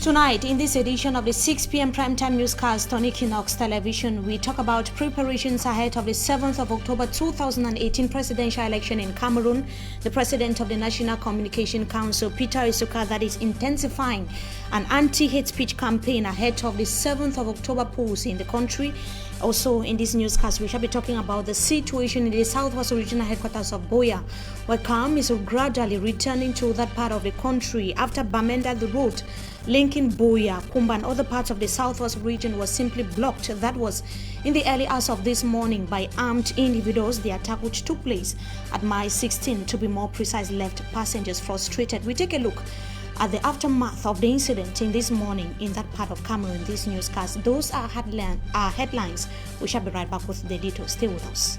Tonight, in this edition of the 6 p.m. primetime newscast on EQUINOXE television, we talk about preparations ahead of the 7th of October 2018 presidential election in Cameroon. The president of the National Communication Council, Peter Isuka, that is intensifying an anti-hate speech campaign ahead of the 7th of October polls in the country. Also, in this newscast, we shall be talking about the situation in the southwest regional headquarters of Buea, where calm is gradually returning to that part of the country after Bamenda, the road linking Buea, Kumba, and other parts of the southwest region was simply blocked. That was in the early hours of this morning by armed individuals. The attack, which took place at mile 16, to be more precise, left passengers frustrated. We take a look at the aftermath of the incident in this morning in that part of Cameroon. This newscast, those are headlines. We shall be right back with the details. Stay with us.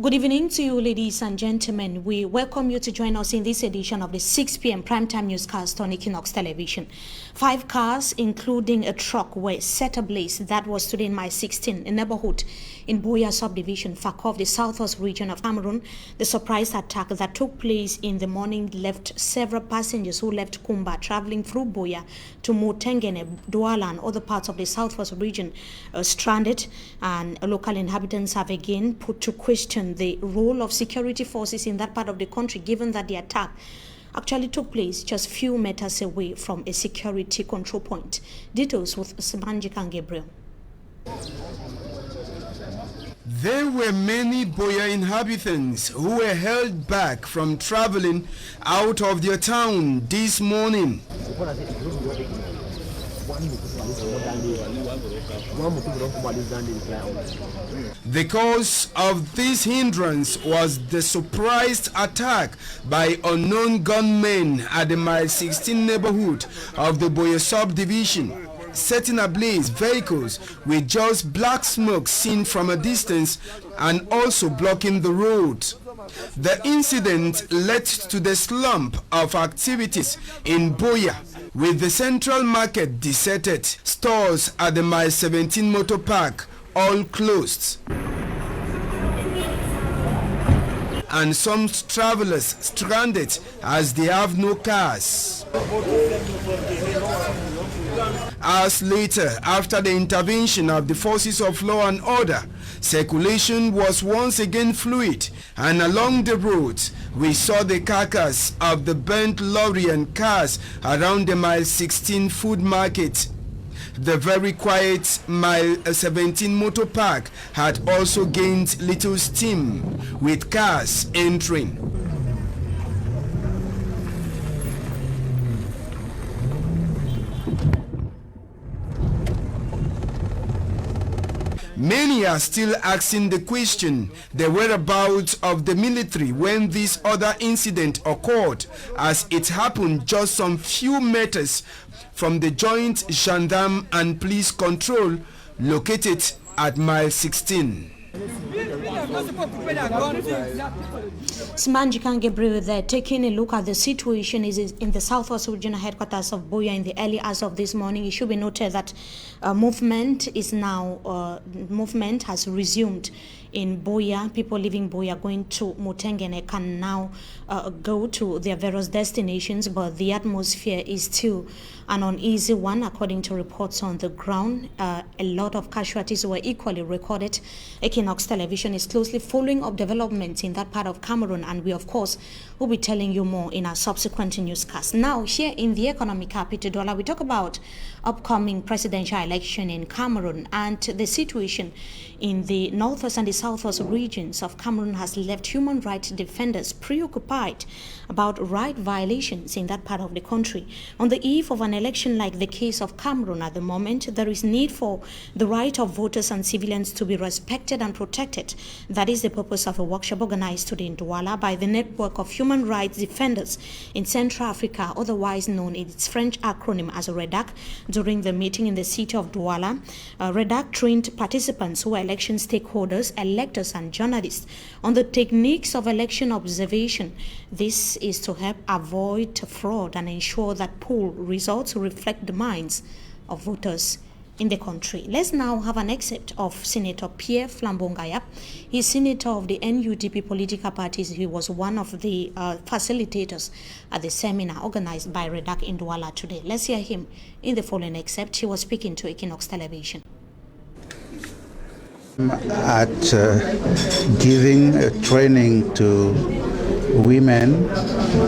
Good evening to you, ladies and gentlemen. We welcome you to join us in this edition of the 6 p.m. primetime newscast on EQUINOXE television. 5 cars, including a truck, were set ablaze. That was today in mile 16, a neighborhood in Buea subdivision, Fakov, the southwest region of Cameroon. The surprise attack that took place in the morning left several passengers who left Kumba traveling through Buea to Motengene, Douala, and other parts of the southwest region stranded, and local inhabitants have again put to question the role of security forces in that part of the country, given that the attack actually took place just few meters away from a security control point. Details with Simanjika Gabriel. There were many Buea inhabitants who were held back from traveling out of their town this morning. The cause of this hindrance was the surprise attack by unknown gunmen at the mile 16 neighborhood of the Buea subdivision, setting ablaze vehicles with just black smoke seen from a distance and also blocking the road. The incident led to the slump of activities in Buea, with the central market deserted, stores at the mile 17 motor park all closed, and some travelers stranded as they have no cars. Hours later, after the intervention of the forces of law and order, circulation was once again fluid, and along the roads we saw the carcass of the burnt lorry and cars around the mile 16 food market. The very quiet mile 17 motor park had also gained little steam, with cars entering. Many are still asking the question, the whereabouts of the military when this other incident occurred, as it happened just some few meters from the joint gendarme and police control located at mile 16. Simanjika Gabriel there, taking a look at the situation is in the southwest regional headquarters of Buea in the early hours of this morning. It should be noted that movement has resumed in Buea. People leaving Buea going to Motengene can now go to their various destinations, but the atmosphere is still an uneasy one, according to reports on the ground. A lot of casualties were equally recorded. EQUINOXE television is closely following up developments in that part of Cameroon, and we of course will be telling you more in our subsequent newscast. Now, here in the economic capital Douala, we talk about upcoming presidential election in Cameroon, and the situation in the northwest and the southwest regions of Cameroon has left human rights defenders preoccupied about right violations in that part of the country. On the eve of an election like the case of Cameroon at the moment, there is need for the right of voters and civilians to be respected and protected. That is the purpose of a workshop organized today in Douala by the Network of Human Rights Defenders in Central Africa, otherwise known in its French acronym as REDAC. During the meeting in the city of Douala, REDAC trained participants who are election stakeholders, electors and journalists on the techniques of election observation. This is to help avoid fraud and ensure that poll results reflect the minds of voters in the country. Let's now have an excerpt of Senator Pierre Flambongaya. He's senator of the NUDP political parties. He was one of the facilitators at the seminar organized by Redak in Douala today. Let's hear him in the following excerpt. He was speaking to Equinox Television. At giving training to women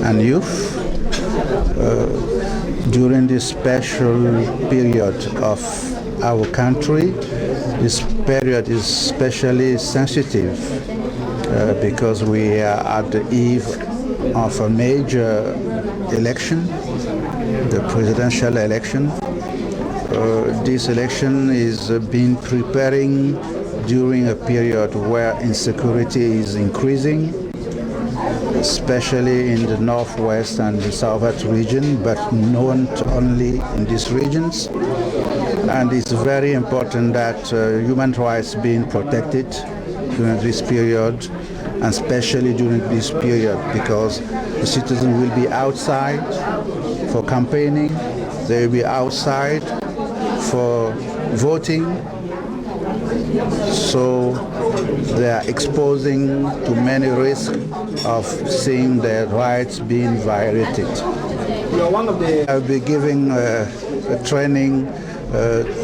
and youth during this special period of our country. This period is especially sensitive because we are at the eve of a major election, the presidential election. This election is being preparing during a period where insecurity is increasing, especially in the northwest and the southwest region, but not only in these regions. And it's very important that human rights being protected during this period, and especially during this period, because the citizens will be outside for campaigning, they will be outside for voting, so they are exposing to many risks of seeing their rights being violated. I'll be giving a training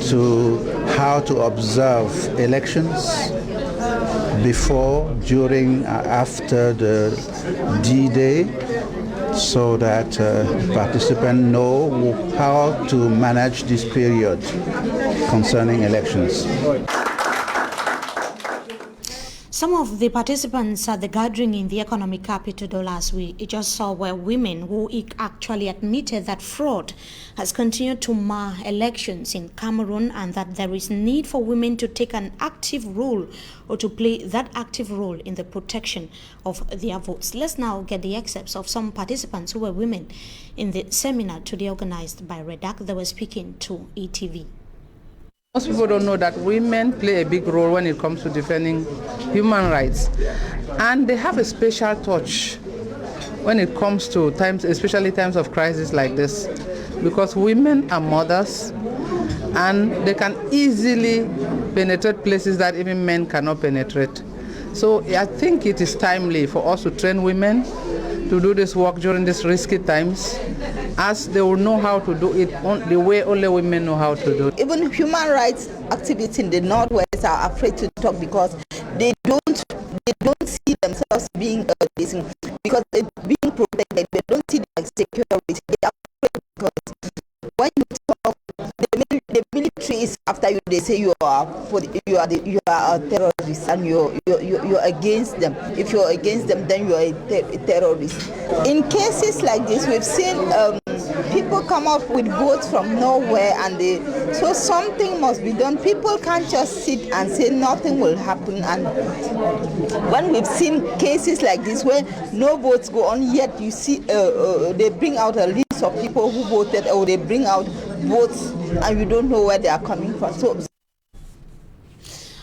to how to observe elections before, during, after the D-Day, so that participants know how to manage this period concerning elections. Some of the participants at the gathering in the economic capital last week, it just saw were women who actually admitted that fraud has continued to mar elections in Cameroon, and that there is need for women to take an active role, or to play that active role in the protection of their votes. Let's now get the excerpts of some participants who were women in the seminar today organized by Redak. They were speaking to ETV. Most people don't know that women play a big role when it comes to defending human rights. And they have a special touch when it comes to times, especially times of crisis like this, because women are mothers and they can easily penetrate places that even men cannot penetrate. So I think it is timely for us to train women to do this work during these risky times, as they will know how to do it the way only women know how to do it. Even human rights activists in the Northwest are afraid to talk because they don't see themselves being because they're being protected. They don't see them as security. They are afraid because when you talk, the military is after you. They say you are a terrorist and you're against them. If you're against them, then you are a terrorist. In cases like this, we've seen people come up with votes from nowhere, and so something must be done. People can't just sit and say nothing will happen. And when we've seen cases like this where no votes go on, yet you see they bring out a list of people who voted, or they bring out votes and you don't know where they are coming from.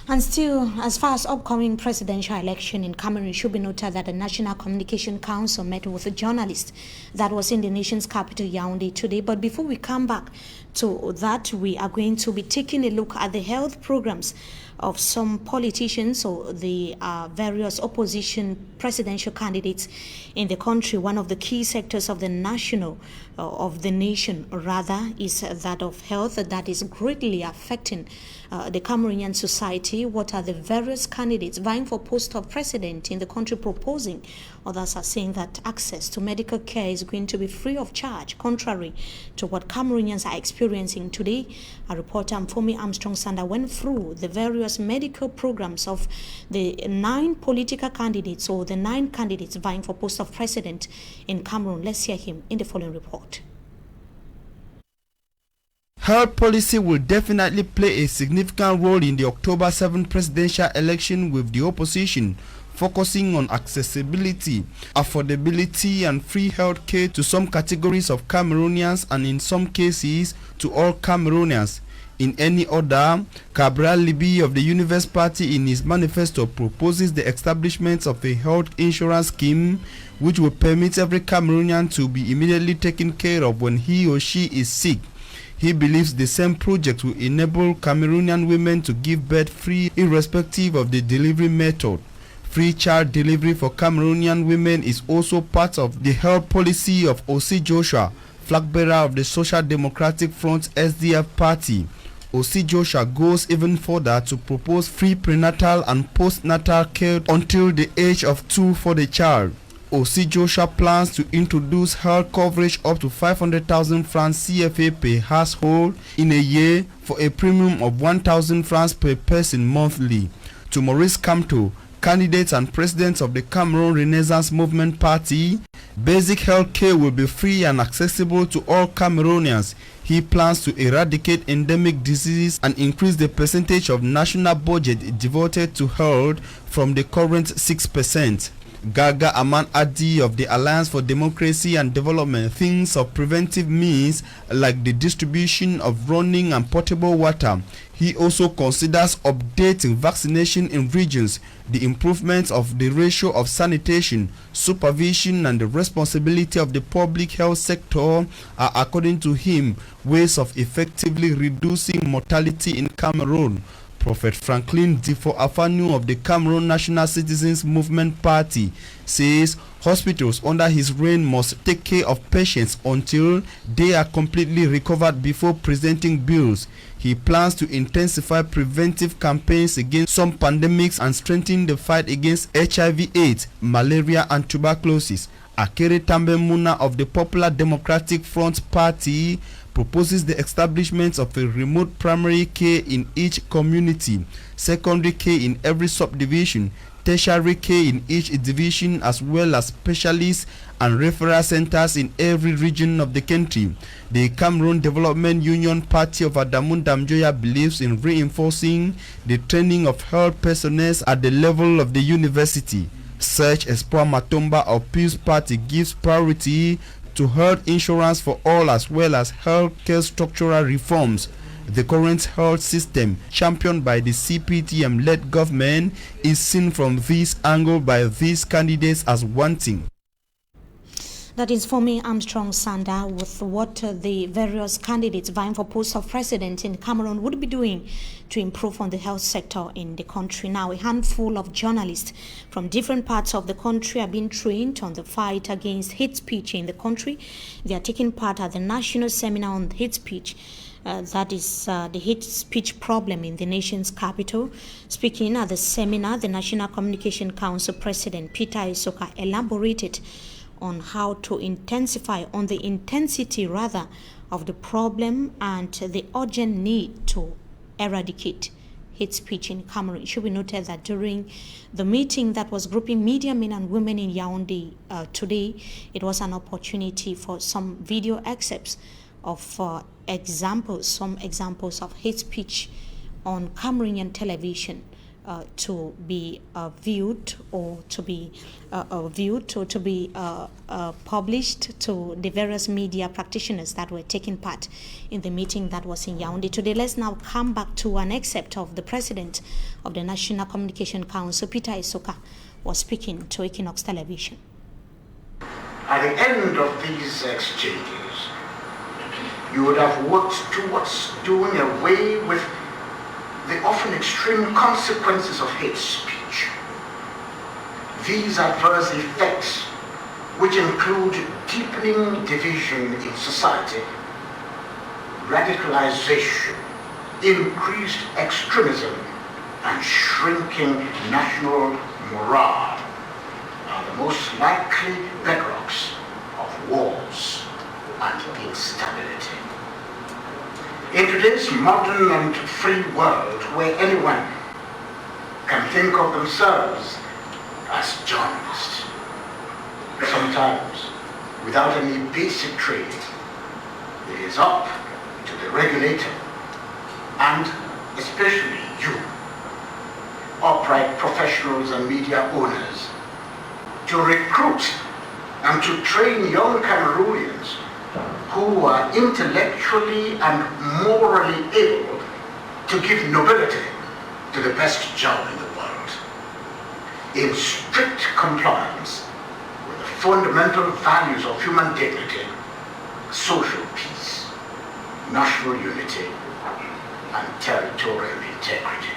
And still, as far as upcoming presidential election in Cameroon, it should be noted that the National Communication Council met with a journalist that was in the nation's capital, Yaoundé, today. But before we come back to that, we are going to be taking a look at the health programs of some politicians or the various opposition presidential candidates in the country. One of the key sectors of the nation rather is that of health, that is greatly affecting the Cameroonian society. What are the various candidates vying for post of president in the country proposing? Others are saying that access to medical care is going to be free of charge, contrary to what Cameroonians are experiencing today. Our reporter Mfomi Armstrong Sanda went through the various medical programs of the 9 political candidates, or the 9 candidates vying for post of president in Cameroon. Let's hear him in the following report. Health policy will definitely play a significant role in the October 7 presidential election, with the opposition focusing on accessibility, affordability and free health care to some categories of Cameroonians, and in some cases to all Cameroonians. In any order, Cabral Libi of the Universe Party in his manifesto proposes the establishment of a health insurance scheme which will permit every Cameroonian to be immediately taken care of when he or she is sick. He believes the same project will enable Cameroonian women to give birth free irrespective of the delivery method. Free child delivery for Cameroonian women is also part of the health policy of Osei Joshua, flag bearer of the Social Democratic Front SDF party. Osei Joshua goes even further to propose free prenatal and postnatal care until the age of 2 for the child. Osei Joshua plans to introduce health coverage up to 500,000 francs CFA per household in a year for a premium of 1,000 francs per person monthly. To Maurice Kamto, candidate and president of the Cameroon Renaissance Movement Party, basic health care will be free and accessible to all Cameroonians. He plans to eradicate endemic diseases and increase the percentage of national budget devoted to health from the current 6%. Gaga Aman Adi of the Alliance for Democracy and Development thinks of preventive means like the distribution of running and potable water. He also considers updating vaccination in regions. The improvement of the ratio of sanitation, supervision and the responsibility of the public health sector are, according to him, ways of effectively reducing mortality in Cameroon. Prophet Franklin Difo Afanu of the Cameroon National Citizens Movement Party says hospitals under his reign must take care of patients until they are completely recovered before presenting bills. He plans to intensify preventive campaigns against some pandemics and strengthen the fight against HIV/AIDS, malaria and tuberculosis. Akere Tambe Muna of the Popular Democratic Front Party proposes the establishment of a remote primary care in each community, secondary care in every subdivision, tertiary care in each division, as well as specialists and referral centers in every region of the country. The Cameroon Development Union Party of Adamu Damjoya believes in reinforcing the training of health personnel at the level of the university. Such as Paul Matomba of Peace Party gives priority to health insurance for all as well as health care structural reforms. The current health system, championed by the CPTM-led government, is seen from this angle by these candidates as wanting. That is for me, Armstrong Sanda, with what the various candidates vying for post of president in Cameroon would be doing to improve on the health sector in the country. Now, a handful of journalists from different parts of the country are being trained on the fight against hate speech in the country. They are taking part at the National Seminar on Hate Speech. That is the hate speech problem in the nation's capital. Speaking at the seminar, the National Communication Council President Peter Isoka elaborated on how to intensity of the problem and the urgent need to eradicate hate speech in Cameroon. It should be noted that during the meeting that was grouping media men and women in Yaoundé today, it was an opportunity for some video excerpts of some examples of hate speech on Cameroonian television to be viewed or to be published to the various media practitioners that were taking part in the meeting that was in Yaoundé today. Let's now come back to an excerpt of the president of the National Communication Council, Peter Isoka, was speaking to Equinox Television. At the end of these exchanges, you would have worked towards doing away with the often extreme consequences of hate speech. These adverse effects, which include deepening division in society, radicalization, increased extremism, and shrinking national morale, are the most likely bedrocks of wars and instability. In today's modern and free world, where anyone can think of themselves as journalists, sometimes without any basic training, it is up to the regulator and especially you, upright professionals and media owners, to recruit and to train young Cameroonians who are intellectually and morally able to give nobility to the best job in the world, in strict compliance with the fundamental values of human dignity, social peace, national unity and territorial integrity.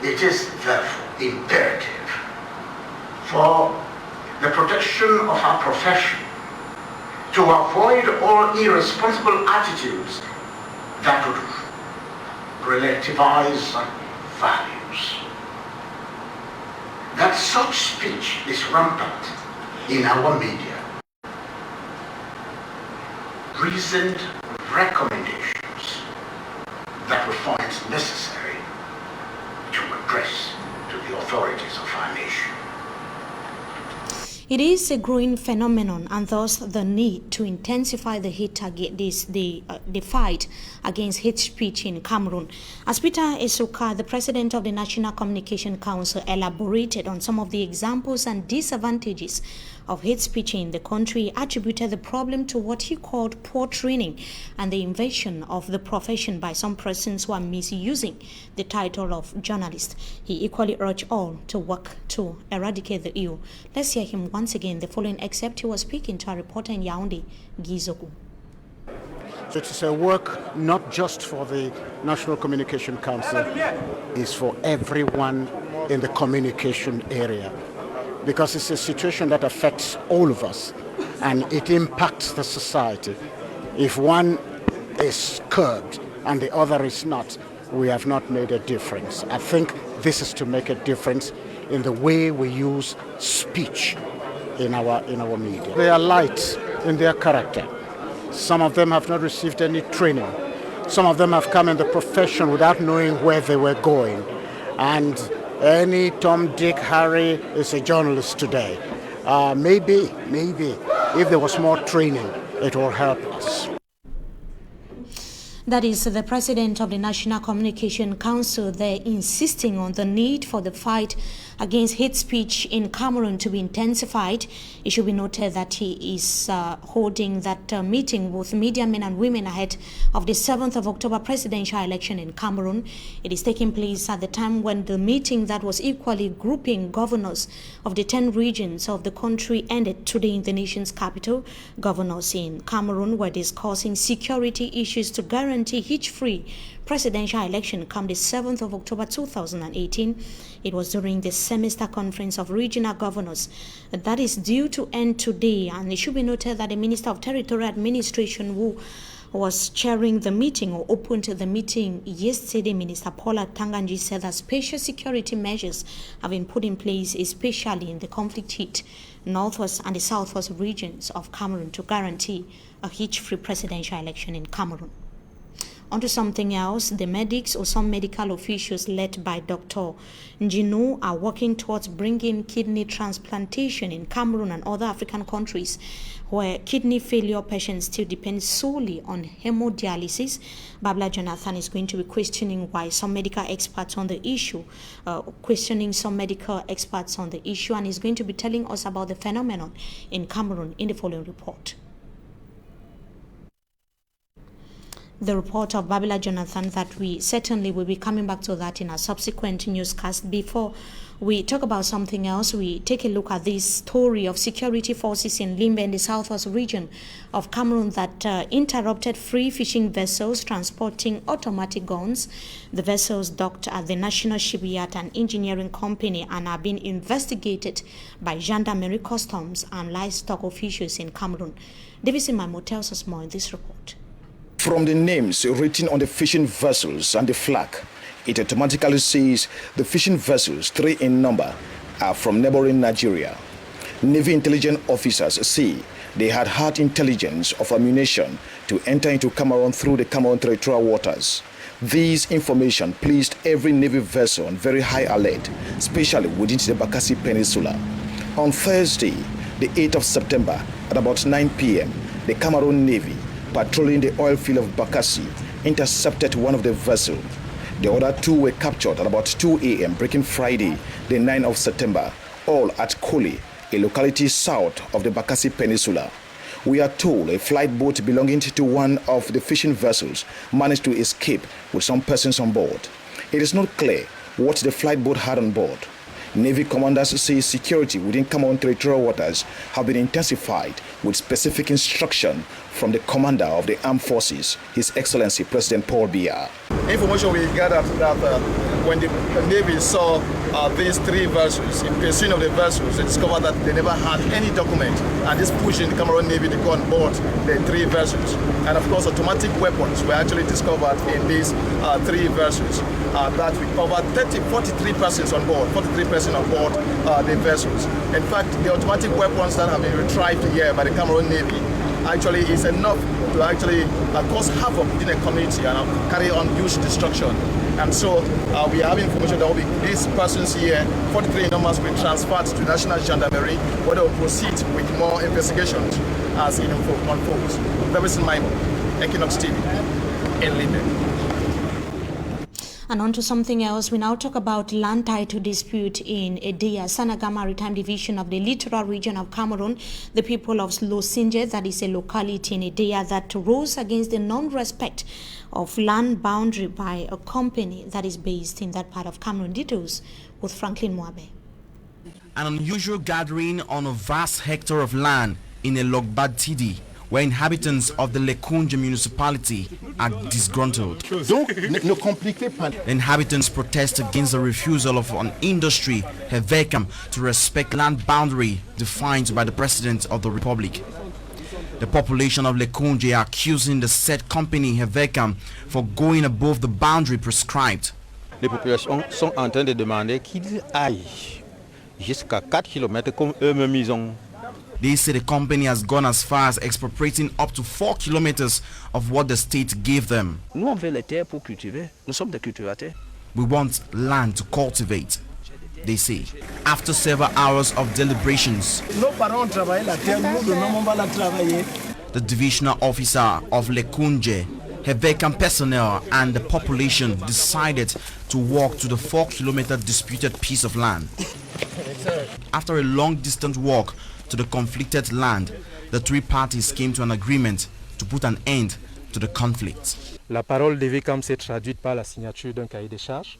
It is therefore imperative for the protection of our profession to avoid all irresponsible attitudes that would relativize values. That such speech is rampant in our media. Reasoned recommendations that we find necessary to address to the authorities of our nation. It is a growing phenomenon, and thus the need to intensify the fight against hate speech in Cameroon. As Peter Esuka, the president of the National Communication Council, elaborated on some of the examples and disadvantages of hate speech in the country, attributed the problem to what he called poor training and the invasion of the profession by some persons who are misusing the title of journalist. He equally urged all to work to eradicate the ill. Let's hear him once again. The following excerpt, he was speaking to a reporter in Yaoundé, Gizoku. So it's a work not just for the National Communication Council, it's for everyone in the communication area, because it's a situation that affects all of us and it impacts the society. If one is curbed and the other is not, we have not made a difference. I think this is to make a difference in the way we use speech in our media. They are light in their character. Some of them have not received any training. Some of them have come in the profession without knowing where they were going. And any Tom, Dick, Harry is a journalist today. Maybe, if there was more training, it will help us. That is the president of the National Communication Council there, insisting on the need for the fight against hate speech in Cameroon to be intensified. It should be noted that he is holding that meeting with media men and women ahead of the 7th of October presidential election in Cameroon. It is taking place at the time when the meeting that was equally grouping governors of the 10 regions of the country ended today in the nation's capital. Governors in Cameroon were discussing security issues to guarantee hitch-free presidential election come the 7th of October 2018. It was during the semester conference of regional governors that is due to end today, and it should be noted that the Minister of Territorial Administration, who was chairing the meeting or opened the meeting yesterday, Minister Paula Tanganji, said that special security measures have been put in place, especially in the conflict-hit northwest and the southwest regions of Cameroon, to guarantee a hitch-free presidential election in Cameroon. Onto something else, the medics or some medical officials led by Dr. Njinu are working towards bringing kidney transplantation in Cameroon and other African countries where kidney failure patients still depend solely on hemodialysis. Babla Jonathan is going to be questioning why some medical experts on the issue, and is going to be telling us about the phenomenon in Cameroon in the following report. The report of Babila Jonathan that we certainly will be coming back to that in a subsequent newscast. Before we talk about something else, we take a look at this story of security forces in Limbe in the southwest region of Cameroon that interrupted free fishing vessels transporting automatic guns. The vessels docked at the National Shipyard and Engineering Company and are being investigated by Gendarmerie, Customs and livestock officials in Cameroon. David Simamo tells us more in this report. From the names written on the fishing vessels and the flag, it automatically says the fishing vessels, 3 in number, are from neighboring Nigeria. Navy intelligence officers say they had intelligence of ammunition to enter into Cameroon through the Cameroon territorial waters. This information placed every Navy vessel on very high alert, especially within the Bakassi Peninsula. On Thursday, the 8th of September, at about 9 p.m., the Cameroon Navy, patrolling the oil field of Bakassi, intercepted one of the vessels. The other 2 were captured at about 2 a.m. breaking Friday, the 9th of September, all at Koli, a locality south of the Bakassi Peninsula. We are told a flight boat belonging to one of the fishing vessels managed to escape with some persons on board. It is not clear what the flight boat had on board. Navy commanders say security within Cameroon territorial waters have been intensified with specific instruction from the commander of the armed forces, His Excellency President Paul Biya. Information we gathered that when the Navy saw these three vessels, in pursuit of the vessels, they discovered that they never had any document, and this pushed the Cameroon Navy to go on board the three vessels. And of course, automatic weapons were actually discovered in these three vessels. That with over 43 persons on board, 43 persons on board the vessels. In fact, the automatic weapons that have been retrieved here by the Cameroon Navy actually is enough to actually cause havoc within a community and carry on huge destruction. And so we have information that will be these persons here, 43 numbers, will be transferred to National Gendarmerie, where they will proceed with more investigations as it unfolds. Davidson Maimo, Equinox TV, in Linden. And on to something else, we now talk about land title dispute in Edea, Sanaga Maritime Division of the Littoral Region of Cameroon. The people of Losinje, that is a locality in Edea, that rose against the non-respect of land boundary by a company that is based in that part of Cameroon. Details with Franklin Mwabe. An unusual gathering on a vast hectare of land in a Logbad TD, where inhabitants of the Lekunje municipality are disgruntled. The inhabitants protest against the refusal of an industry, Hevekam, to respect land boundary defined by the President of the Republic. The population of Lekunje are accusing the said company, Hevekam, for going above the boundary prescribed. Les populations sont en train de demander qu'ils aillent jusqu'à 4 km comme eux-mêmes ils ont. They say the company has gone as far as expropriating up to 4 kilometers of what the state gave them. Nous on veut les terres pour cultiver. Nous sommes des cultivateurs. We want land to cultivate, they say. After several hours of deliberations, the divisional officer of Lekunje, Hevekam personnel and the population decided to walk to the 4-kilometer disputed piece of land. After a long distance walk to the conflicted land, the three parties came to an agreement to put an end to the conflict. La parole de Hevekam s'est traduite par la signature d'un cahier de charges.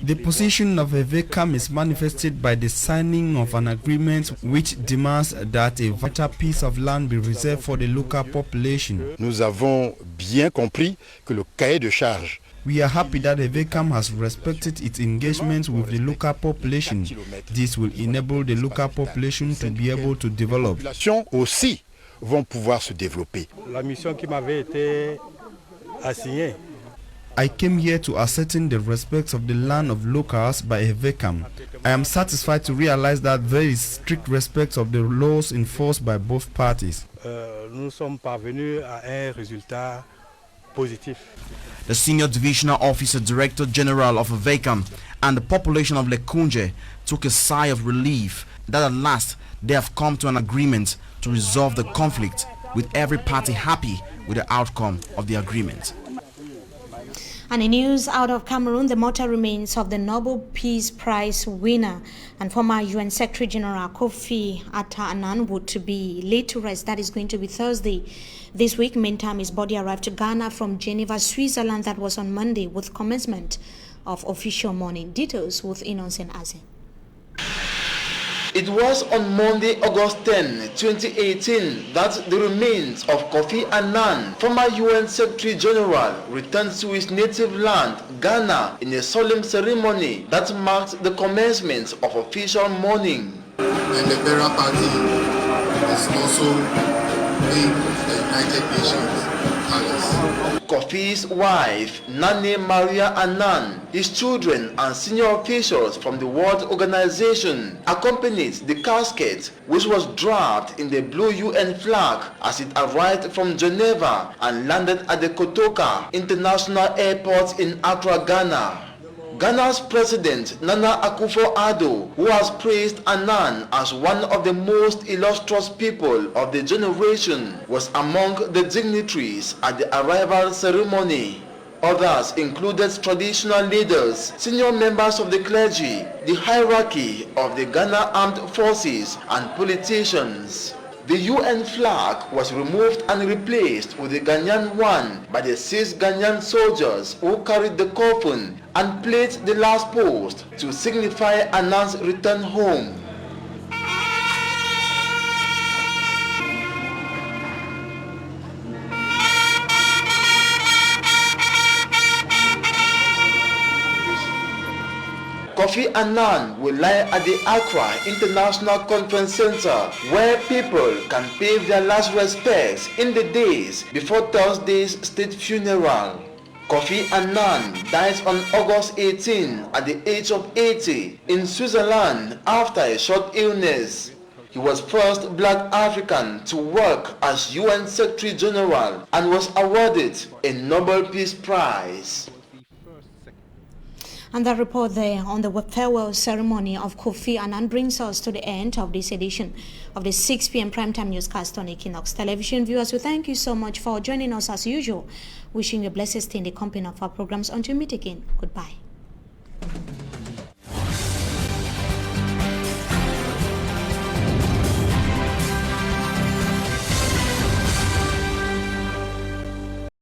The position of Hevekam is manifested by the signing of an agreement which demands that a vital piece of land be reserved for the local population. Nous avons bien compris que le cahier de charges. We are happy that Hevekam has respected its engagement with the local population. This will enable the local population to be able to develop. Les populations aussi vont pouvoir se développer. La mission qui m'avait été assignée. I came here to ascertain the respect of the land of locals by Hevekam. I am satisfied to realize that there is strict respect of the laws enforced by both parties. Nous sommes parvenus à un résultat positif. The senior divisional officer, director general of Hevekam, and the population of Lekunje took a sigh of relief that at last they have come to an agreement to resolve the conflict, with every party happy with the outcome of the agreement. And in news out of Cameroon, the mortal remains of the Nobel Peace Prize winner and former UN Secretary General Kofi Annan would to be laid to rest. That is going to be Thursday. This week, meantime, his body arrived to Ghana from Geneva, Switzerland. That was on Monday, with commencement of official mourning. Details with EQUINOXE and Aze. It was on Monday, August 10, 2018, that the remains of Kofi Annan, former UN Secretary General, returned to his native land, Ghana, in a solemn ceremony that marked the commencement of official mourning. And the burial party is also in the United Nations Palace. Kofi's wife, Nane Maria Annan, his children and senior officials from the World Organization accompanied the casket, which was draped in the blue UN flag as it arrived from Geneva and landed at the Kotoka International Airport in Accra, Ghana. Ghana's President Nana Akufo-Addo, who has praised Annan as one of the most illustrious people of the generation, was among the dignitaries at the arrival ceremony. Others included traditional leaders, senior members of the clergy, the hierarchy of the Ghana Armed Forces, and politicians. The UN flag was removed and replaced with the Ghanaian one by the 6 Ghanaian soldiers who carried the coffin and played the last post to signify Annan's return home. Kofi Annan will lie at the Accra International Conference Center, where people can pay their last respects in the days before Thursday's state funeral. Kofi Annan died on August 18 at the age of 80 in Switzerland after a short illness. He was first black African to work as UN Secretary General and was awarded a Nobel Peace Prize. And that report there on the farewell ceremony of Kofi Annan brings us to the end of this edition of the 6 p.m. primetime newscast on Equinox Television. Viewers, we thank you so much for joining us as usual. Wishing you a blessed stay in the company of our programs. Until we meet again, goodbye.